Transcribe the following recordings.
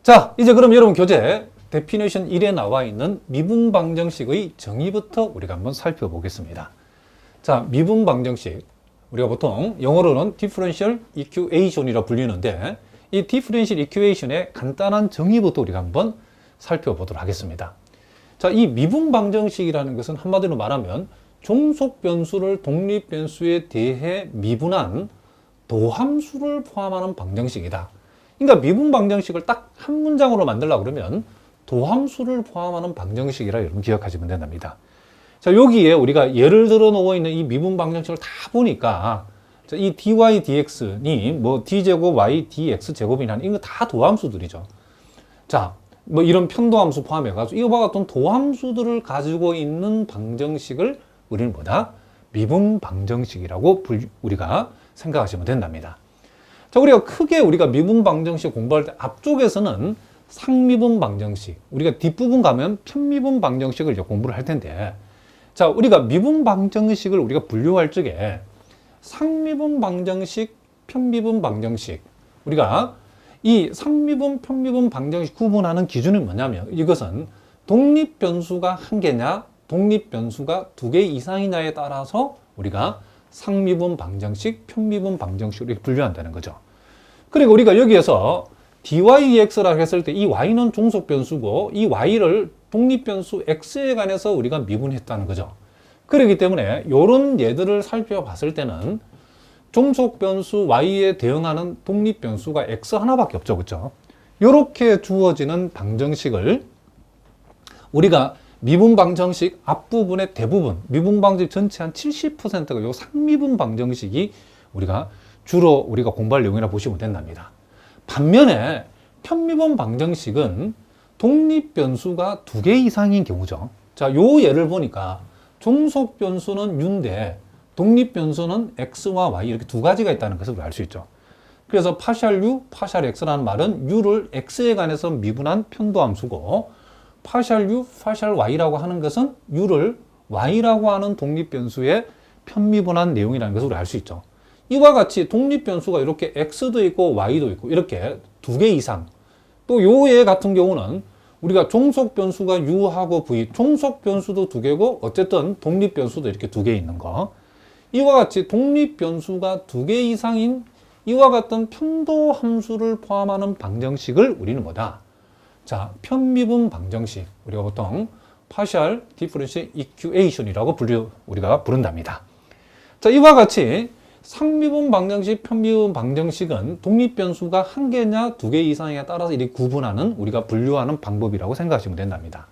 자, 이제 그럼 여러분 교재 데피니션 1에 나와 있는 미분 방정식의 정의부터 우리가 한번 살펴보겠습니다. 자, 미분 방정식. 우리가 보통 영어로는 differential equation이라 불리는데 이 differential equation의 간단한 정의부터 우리가 한번 살펴보도록 하겠습니다. 자, 이 미분 방정식이라는 것은 한마디로 말하면 종속 변수를 독립 변수에 대해 미분한 도함수를 포함하는 방정식이다. 그러니까 미분 방정식을 딱 한 문장으로 만들려고 그러면 도함수를 포함하는 방정식이라 여러분 기억하시면 된답니다. 자, 여기에 우리가 예를 들어 놓고 있는 이 미분 방정식을 다 보니까 자, 이 dy dx니 뭐 d제곱 y dx 제곱이라는 이거 다 도함수들이죠. 자, 뭐 이런 편도함수 포함해가지고 이와 같은 도함수들을 가지고 있는 방정식을 우리는 뭐다? 미분 방정식이라고 우리가 생각하시면 된답니다. 자, 우리가 크게 우리가 미분 방정식 공부할 때 앞쪽에서는 상미분 방정식, 우리가 뒷부분 가면 편미분 방정식을 이제 공부를 할 텐데, 자, 우리가 미분 방정식을 우리가 분류할 적에 상미분 방정식, 편미분 방정식, 우리가 이 상미분, 편미분 방정식 구분하는 기준이 뭐냐면 이것은 독립 변수가 한 개냐, 독립 변수가 두 개 이상이냐에 따라서 우리가 상미분 방정식, 편미분 방정식으로 이렇게 분류한다는 거죠. 그리고 우리가 여기에서 dydx라고 했을 때 이 y는 종속 변수고 이 y를 독립 변수 x에 관해서 우리가 미분했다는 거죠. 그렇기 때문에 이런 예들을 살펴봤을 때는 종속 변수 y에 대응하는 독립 변수가 x 하나밖에 없죠. 그렇죠? 이렇게 주어지는 방정식을 우리가 미분 방정식 앞부분의 대부분, 미분 방정식 전체 한 70%가 이 상미분 방정식이 주로 우리가 공부할 내용이라 보시면 된답니다. 반면에 편미분 방정식은 독립 변수가 두 개 이상인 경우죠. 자, 요 예를 보니까 종속 변수는 u인데 독립 변수는 x와 y 이렇게 두 가지가 있다는 것을 우리가 알 수 있죠. 그래서 파샬 u, 파샬 x라는 말은 u를 x에 관해서 미분한 편도함수고 파샬 u, 파샬 y라고 하는 것은 u를 y라고 하는 독립 변수에 편미분한 내용이라는 것을 우리가 알 수 있죠. 이와 같이 독립 변수가 이렇게 x도 있고 y도 있고 이렇게 두 개 이상, 또 요 예 같은 경우는 우리가 종속 변수가 u하고 v, 종속 변수도 두 개고 어쨌든 독립 변수도 이렇게 두 개 있는 거, 이와 같이 독립 변수가 두 개 이상인 이와 같은 편도 함수를 포함하는 방정식을 우리는 뭐다? 자, 편미분 방정식, 우리가 보통 partial differential equation이라고 우리가 부른답니다. 자, 이와 같이 상미분 방정식, 편미분 방정식은 독립 변수가 한 개냐 두 개 이상에 따라서 이렇게 구분하는 우리가 분류하는 방법이라고 생각하시면 된답니다.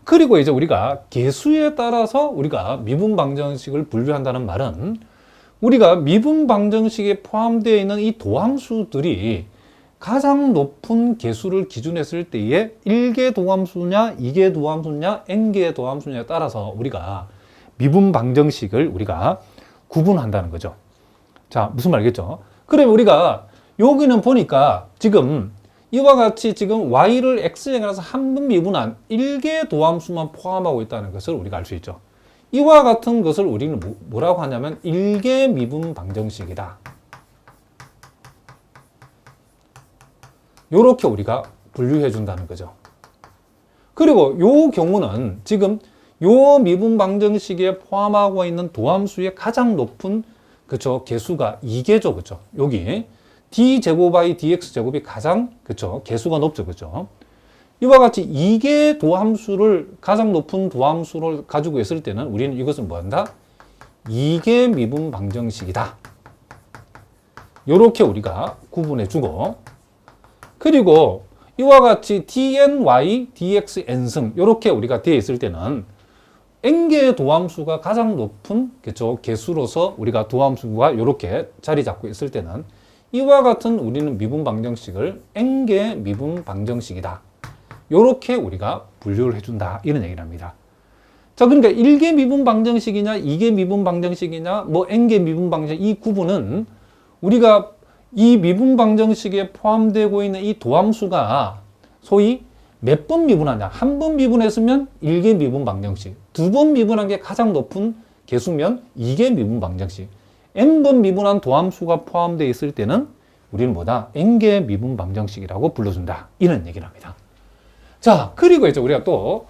그리고 이제 우리가 개수에 따라서 우리가 미분 방정식을 분류한다는 말은 우리가 미분 방정식에 포함되어 있는 이 도함수들이 가장 높은 개수를 기준했을 때에 1개 도함수냐, 2개 도함수냐, n개의 도함수냐에 따라서 우리가 미분 방정식을 우리가 구분한다는 거죠. 자, 무슨 말이겠죠? 그러면 우리가 여기는 보니까 지금 이와 같이 지금 y를 x에 관해서 한 번 미분한 1개 도함수만 포함하고 있다는 것을 우리가 알 수 있죠. 이와 같은 것을 우리는 뭐라고 하냐면 1개 미분 방정식이다. 이렇게 우리가 분류해 준다는 거죠. 그리고 이 경우는 지금 요 미분 방정식에 포함하고 있는 도함수의 가장 높은 그쵸 개수가 2개죠. 그쵸? 여기 d제곱 by dx제곱이 가장 그쵸 개수가 높죠. 그쵸? 이와 같이 2개 도함수를 가장 높은 도함수를 가지고 있을 때는 우리는 이것을 뭐 한다? 2개 미분 방정식이다. 이렇게 우리가 구분해 주고, 그리고 이와 같이 dny, dx, n승 이렇게 우리가 되어 있을 때는 n개의 도함수가 가장 높은 그쵸 개수로서 우리가 도함수가 이렇게 자리 잡고 있을 때는 이와 같은 우리는 미분 방정식을 n개 미분 방정식이다. 이렇게 우리가 분류를 해준다. 이런 얘기를 합니다. 자, 그러니까 1개 미분 방정식이냐, 2개 미분 방정식이냐, 뭐 n개 미분 방정식 이 구분은 우리가 이 미분 방정식에 포함되고 있는 이 도함수가 소위 몇 번 미분하냐. 한 번 미분했으면 1개 미분 방정식, 두 번 미분한 게 가장 높은 개수면 2개 미분 방정식, n번 미분한 도함수가 포함되어 있을 때는 우리는 뭐다? N개 미분 방정식이라고 불러준다. 이런 얘기를 합니다. 자, 그리고 이제 우리가 또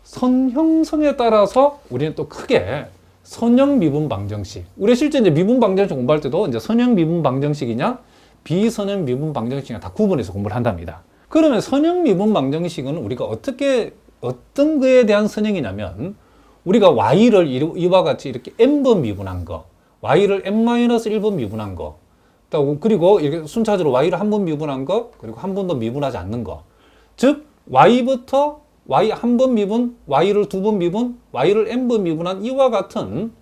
선형성에 따라서 우리는 또 크게 선형 미분 방정식. 우리 실제 이제 미분 방정식 공부할 때도 이제 선형 미분 방정식이냐, 비선형 미분 방정식이냐 다 구분해서 공부를 한답니다. 그러면 선형 미분 방정식은 우리가 어떤 거에 대한 선형이냐면, 우리가 y를 이와 같이 이렇게 n번 미분한 거, y를 n-1번 미분한 거, 그리고 이렇게 순차적으로 y를 한 번 미분한 거, 그리고 한 번도 미분하지 않는 거. 즉, y부터 y 한 번 미분, y를 두 번 미분, y를 n번 미분한 이와 같은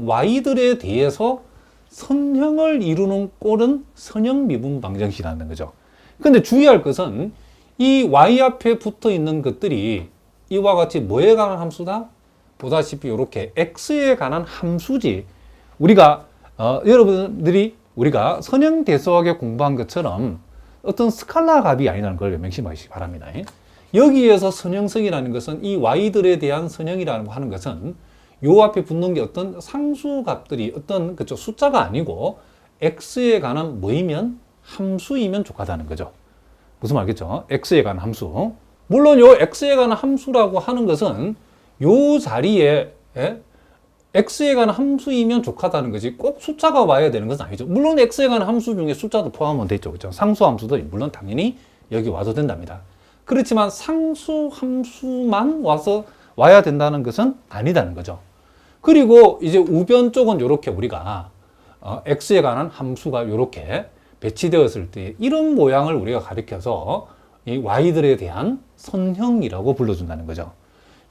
y들에 대해서 선형을 이루는 꼴은 선형 미분 방정식이라는 거죠. 근데 주의할 것은 이 y 앞에 붙어 있는 것들이 이와 같이 뭐에 관한 함수다? 보다시피 이렇게 x에 관한 함수지. 우리가 여러분들이 우리가 선형대소하게 공부한 것처럼 어떤 스칼라 값이 아니라는 걸 명심하시기 바랍니다. 여기에서 선형성이라는 것은 이 y들에 대한 선형이라고 하는 것은 요 앞에 붙는 게 어떤 상수값들이 어떤 그쵸 숫자가 아니고 x에 관한 뭐이면 함수이면 족하다는 거죠. 무슨 말겠죠? x에 관한 함수. 물론 요 x에 관한 함수라고 하는 것은 요 자리에 x에 관한 함수이면 족하다는 거지 꼭 숫자가 와야 되는 것은 아니죠. 물론 x에 관한 함수 중에 숫자도 포함은 되죠. 그렇죠? 상수 함수도 물론 당연히 여기 와도 된답니다. 그렇지만 상수 함수만 와야 된다는 것은 아니다는 거죠. 그리고 이제 우변 쪽은 이렇게 우리가 x에 관한 함수가 이렇게 배치되었을 때 이런 모양을 우리가 가리켜서 이 y들에 대한 선형이라고 불러준다는 거죠.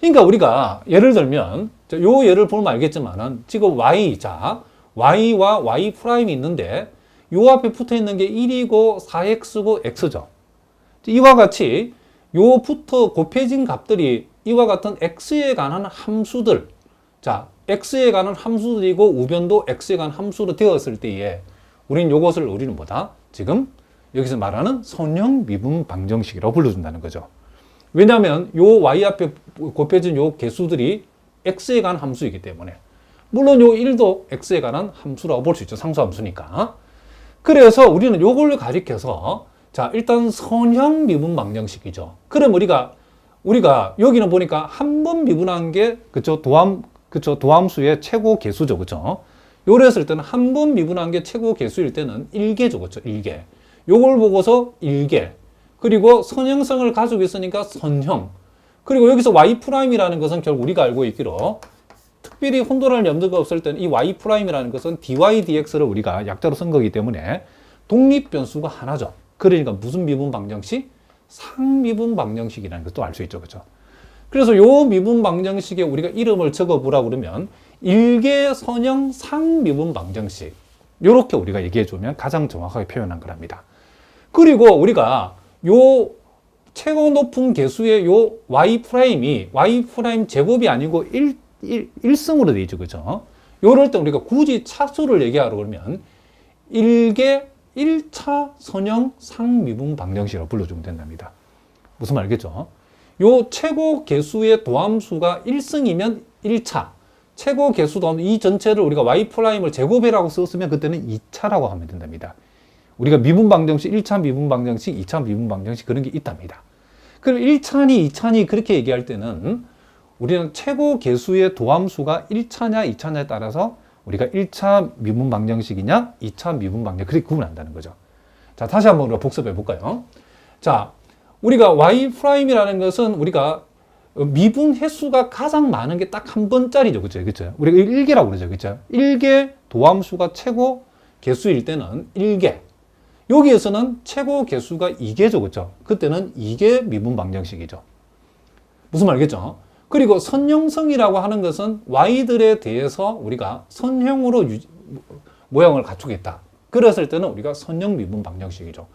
그러니까 우리가 예를 들면 요 예를 보면 알겠지만은 지금 y와 y 프라임이 있는데 요 앞에 붙어 있는 게 1이고 4x고 x죠. 이와 같이 요 붙어 곱해진 값들이 이와 같은 x에 관한 함수들, x에 관한 함수들이고 우변도 x에 관한 함수로 되었을 때에 우리는 뭐다? 지금 여기서 말하는 선형 미분 방정식이라고 불러준다는 거죠. 왜냐하면 요 y 앞에 곱해진 요 개수들이 x에 관한 함수이기 때문에. 물론 요 1도 x에 관한 함수라고 볼 수 있죠. 상수함수니까. 그래서 우리는 요걸 가리켜서 일단 선형 미분 방정식이죠. 그럼 우리가 여기는 보니까 한 번 미분한 게 도함수의 최고 개수죠. 그죠? 요래 했을 때는 한 번 미분한 게 최고 개수일 때는 1개죠. 그죠? 1개. 요걸 보고서 1개. 그리고 선형성을 가지고 있으니까 선형. 그리고 여기서 y'이라는 것은 결국 우리가 알고 있기로 특별히 혼돈할 염두가 없을 때는 이 y'이라는 것은 dy, dx를 우리가 약자로 쓴 거기 때문에 독립변수가 하나죠. 그러니까 무슨 미분 방정식? 상미분 방정식이라는 것도 알 수 있죠. 그죠? 그래서 요 미분 방정식에 우리가 이름을 적어보라 그러면 일개 선형 상미분 방정식. 요렇게 우리가 얘기해주면 가장 정확하게 표현한 거랍니다. 그리고 우리가 요 최고 높은 개수의 요 y' 제곱이 아니고 1승으로 되어 있죠. 그죠? 요럴 때 우리가 굳이 차수를 얘기하러 그러면 1차 선형 상미분 방정식이라고 불러주면 된답니다. 무슨 말이겠죠? 요 최고 개수의 도함수가 1승이면 1차. 최고 개수 도함수 이 전체를 우리가 y'을 제곱이라고 썼으면 그때는 2차라고 하면 된답니다. 우리가 미분 방정식, 1차 미분 방정식, 2차 미분 방정식 그런 게 있답니다. 그럼 1차니 2차니 그렇게 얘기할 때는 우리는 최고 개수의 도함수가 1차냐 2차냐에 따라서 우리가 1차 미분 방정식이냐 2차 미분 방정식 그렇게 구분한다는 거죠. 자, 다시 한번 우리가 복습해 볼까요? 자, 우리가 y'이라는 것은 우리가 미분 횟수가 가장 많은 게 딱 한 번짜리죠. 그죠? 그죠? 우리가 1개라고 그러죠. 그죠? 1개 도함수가 최고 개수일 때는 1개. 여기에서는 최고 개수가 2개죠. 그죠? 그때는 2개 미분 방정식이죠. 무슨 말이겠죠? 그리고 선형성이라고 하는 것은 y들에 대해서 우리가 선형으로 모양을 갖추겠다. 그랬을 때는 우리가 선형 미분 방정식이죠.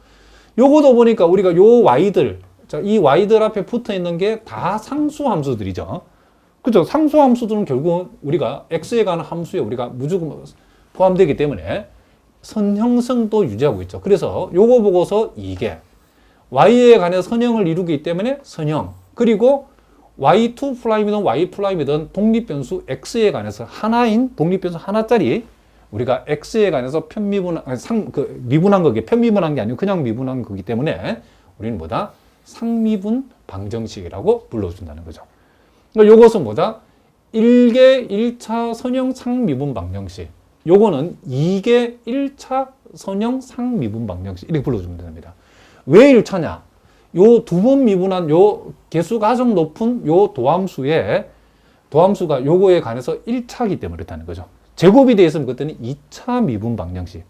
요거도 보니까 우리가 요 y들, 이 y들 앞에 붙어 있는 게 다 상수함수들이죠. 그죠? 상수함수들은 결국은 우리가 x에 관한 함수에 우리가 무조건 포함되기 때문에 선형성도 유지하고 있죠. 그래서 요거 보고서 2개. y에 관해 선형을 이루기 때문에 선형. 그리고 y2'이든 y'이든 독립변수 x에 관해서 하나인 독립변수 하나짜리 우리가 x에 관해서 편미분한, 미분한 거기, 편미분한 게 아니고 그냥 미분한 거기 때문에 우리는 뭐다? 상미분 방정식이라고 불러준다는 거죠. 그러니까 요것은 뭐다? 1개 1차 선형 상미분 방정식. 요거는 2개 1차 선형 상미분 방정식. 이렇게 불러주면 됩니다. 왜 1차냐? 요 두 번 미분한 요 개수 가장 높은 요 도함수가 요거에 관해서 1차이기 때문에 그렇다는 거죠. 제곱이 되어 있으면 그때는 2차 미분 방정식.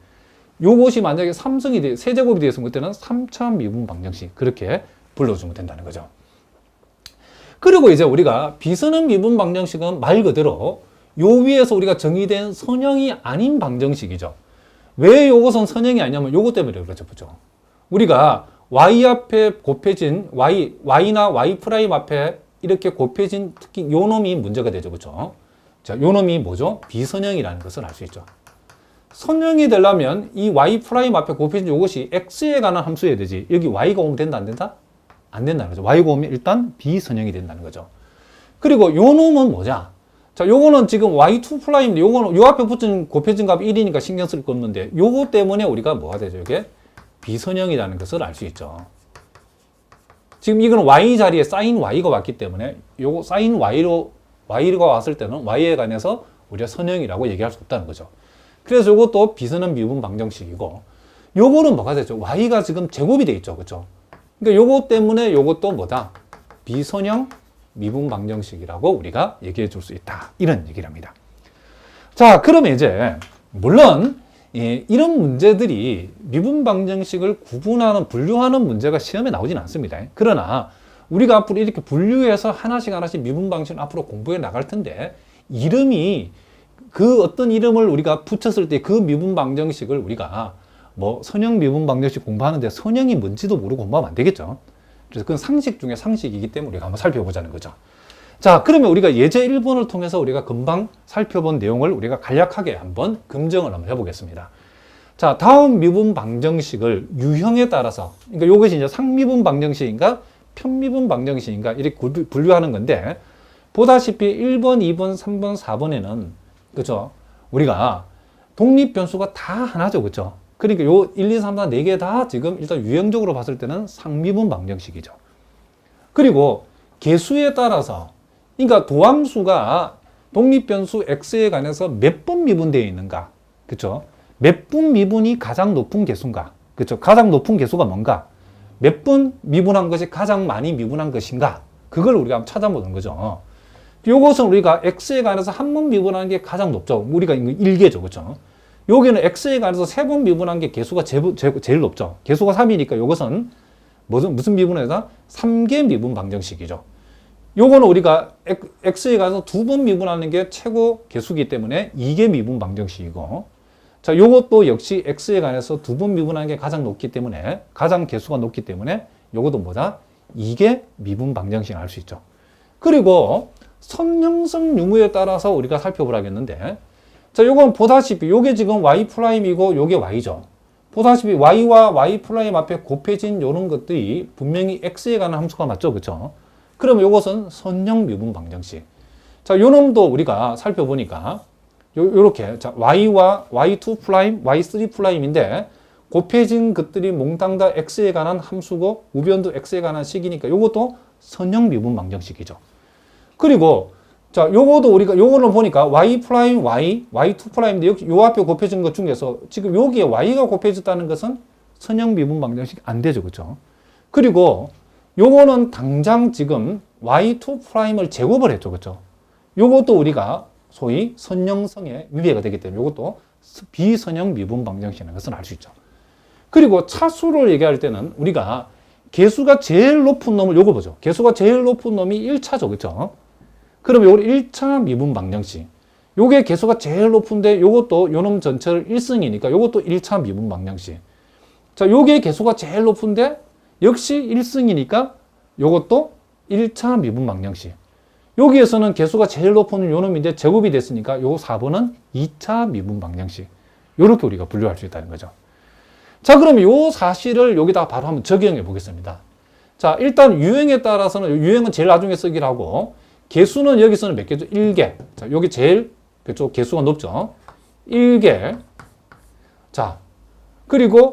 요것이 만약에 3승이 세제곱이 되어 있으면 그때는 3차 미분 방정식. 그렇게 불러주면 된다는 거죠. 그리고 이제 우리가 비선형 미분 방정식은 말 그대로 요 위에서 우리가 정의된 선형이 아닌 방정식이죠. 왜 요것은 선형이 아니냐면 요것 때문에 그렇죠. 우리가 y 앞에 곱해진 y나 y 프라임 앞에 이렇게 곱해진 특히 요 놈이 문제가 되죠. 그렇죠? 자, 요 놈이 뭐죠? 비선형이라는 것을 알 수 있죠. 선형이 되려면 이 y 프라임 앞에 곱해진 요것이 x에 관한 함수여야 되지. 여기 y가 오면 된다 안 된다? 안 된다는 거죠. y가 오면 일단 비선형이 된다는 거죠. 그리고 요 놈은 뭐냐? 자, 요거는 지금 y2 프라임인데 요거는 요 앞에 붙은 곱해진 값 1이니까 신경 쓸 거 없는데 요거 때문에 우리가 뭐가 되죠? 이게 비선형이라는 것을 알 수 있죠. 지금 이거는 y 자리에 sin y가 왔기 때문에 요거 sin y가 왔을 때는 y에 관해서 우리가 선형이라고 얘기할 수 없다는 거죠. 그래서 요것도 비선형 미분 방정식이고 요거는 뭐가 되죠? y가 지금 제곱이 돼 있죠. 그렇죠? 그러니까 요거 때문에 요것도 뭐다? 비선형 미분 방정식이라고 우리가 얘기해 줄 수 있다. 이런 얘기를 합니다. 자, 그러면 이제 물론 이런 문제들이 미분 방정식을 구분하는, 분류하는 문제가 시험에 나오진 않습니다. 그러나 우리가 앞으로 이렇게 분류해서 하나씩 미분 방식을 앞으로 공부해 나갈 텐데 이름이 그 어떤 이름을 우리가 붙였을 때 그 미분 방정식을 우리가 뭐 선형 미분 방정식 공부하는데 선형이 뭔지도 모르고 공부하면 안 되겠죠. 그래서 그건 상식 중에 상식이기 때문에 우리가 한번 살펴보자는 거죠. 자, 그러면 우리가 예제 1번을 통해서 우리가 금방 살펴본 내용을 우리가 간략하게 한번 검증을 한번 해보겠습니다. 자, 다음 미분 방정식을 유형에 따라서, 그러니까 이것이 이제 상미분 방정식인가 편미분 방정식인가 이렇게 분류하는 건데, 보다시피 1번, 2번, 3번, 4번에는 그죠? 우리가 독립변수가 다 하나죠, 그죠? 그러니까 요 1, 2, 3, 4, 4개 다 지금 일단 유형적으로 봤을 때는 상미분 방정식이죠. 그리고 개수에 따라서, 그러니까 도함수가 독립변수 x에 관해서 몇 번 미분되어 있는가, 그렇죠? 몇 번 미분이 가장 높은 개수인가, 그렇죠? 가장 높은 개수가 뭔가, 몇 번 미분한 것이 가장 많이 미분한 것인가, 그걸 우리가 한번 찾아보는 거죠. 요것은 우리가 x에 관해서 한 번 미분하는 게 가장 높죠. 우리가 이거 1개죠, 그렇죠? 여기는 x에 관해서 3번 미분한 게 개수가 제일 높죠. 개수가 3이니까 이것은 무슨 미분에다 3개 미분 방정식이죠. 요거는 우리가 x에 관해서 2번 미분하는 게 최고 개수이기 때문에 2개 미분 방정식이고, 자, 요것도 역시 x에 관해서 2번 미분하는 게 가장 높기 때문에, 가장 개수가 높기 때문에 요것도 뭐다? 2개 미분 방정식을 알 수 있죠. 그리고 선형성 유무에 따라서 우리가 살펴보라겠는데, 자, 요건 보다시피 요게 지금 y 프라임이고 요게 y죠. 보다시피 y와 y 프라임 앞에 곱해진 요런 것들이 분명히 x에 관한 함수가 맞죠, 그렇죠? 그러면 요것은 선형 미분 방정식. 자, 요 놈도 우리가 살펴보니까 요렇게, 자, y와 y2 프라임, y3 프라임인데 곱해진 것들이 몽땅 다 x에 관한 함수고 우변도 x에 관한 식이니까 요것도 선형 미분 방정식이죠. 그리고 자, 요거도 우리가 요거를 보니까 y 프라임 y, y2 프라임인데 여기 요 앞에 곱해진 것 중에서 지금 여기에 y가 곱해졌다는 것은 선형 미분 방정식 안 되죠, 그렇죠? 그리고 요거는 당장 지금 y2 프라임을 제곱을 했죠, 그렇죠? 요것도 우리가 소위 선형성에 위배가 되기 때문에 요것도 비선형 미분 방정식이라는 것을 알 수 있죠. 그리고 차수를 얘기할 때는 우리가 개수가 제일 높은 놈을 요거 보죠. 개수가 제일 높은 놈이 1차죠, 그렇죠? 그러면 요거 1차 미분 방정식. 요게 개수가 제일 높은데 요것도 요놈 전체를 1승이니까 요것도 1차 미분 방정식. 자, 요게 개수가 제일 높은데 역시 1승이니까 요것도 1차 미분 방정식. 여기에서는 개수가 제일 높은 요놈인데 제곱이 됐으니까 요 4번은 2차 미분 방정식. 요렇게 우리가 분류할 수 있다는 거죠. 자, 그러면 요 사실을 여기다 바로 한번 적용해 보겠습니다. 자, 일단 유형에 따라서는 유형은 제일 나중에 쓰기로 하고 개수는 여기서는 몇 개죠? 1개. 자, 여기 제일 그쪽 개수가 높죠. 1개. 자, 그리고